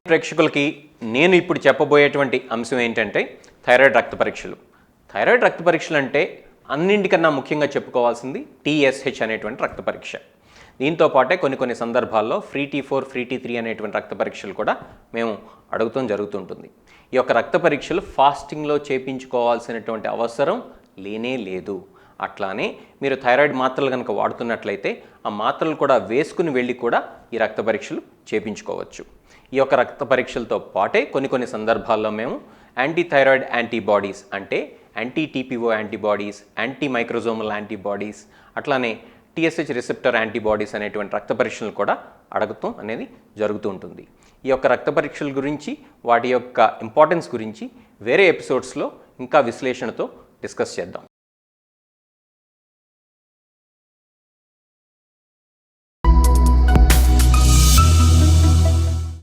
ప్రేక్షకులకి నేను ఇప్పుడు చెప్పబోయేటువంటి అంశం ఏంటంటే థైరాయిడ్ రక్త పరీక్షలు. థైరాయిడ్ రక్త పరీక్షలు అంటే అన్నింటికన్నా ముఖ్యంగా చెప్పుకోవాల్సింది TSH అనేటువంటి రక్త పరీక్ష. దీంతో పాటే కొన్ని సందర్భాల్లో ఫ్రీ T4 ఫ్రీ T3 అనేటువంటి రక్త పరీక్షలు కూడా మేము అడుగుతాం జరుగుతుంటుంది. ఈ యొక్క రక్త పరీక్షలు ఫాస్టింగ్లో చేయించుకోవాల్సినటువంటి అవసరం లేనే లేదు. అట్లానే మీరు థైరాయిడ్ మాత్రలు కనుక వాడుతున్నట్లయితే ఆ మాత్రలు కూడా వేసుకుని వెళ్ళి కూడా ఈ రక్త పరీక్షలు చేయించుకోవచ్చు. ఈ యొక్క రక్త పరీక్షలతో పాటే కొన్ని సందర్భాల్లో మేము యాంటీథైరాయిడ్ యాంటీబాడీస్ అంటే యాంటీ-TPO యాంటీబాడీస్, యాంటీ మైక్రోజోమల్ యాంటీబాడీస్, అట్లానే TSH రిసెప్టర్ యాంటీబాడీస్ అనేటువంటి రక్త పరీక్షలు కూడా అడగటం అనేది జరుగుతూ ఉంటుంది. ఈ యొక్క రక్త పరీక్షల గురించి వాటి యొక్క ఇంపార్టెన్స్ గురించి వేరే ఎపిసోడ్స్లో ఇంకా విశ్లేషణతో డిస్కస్ చేద్దాం.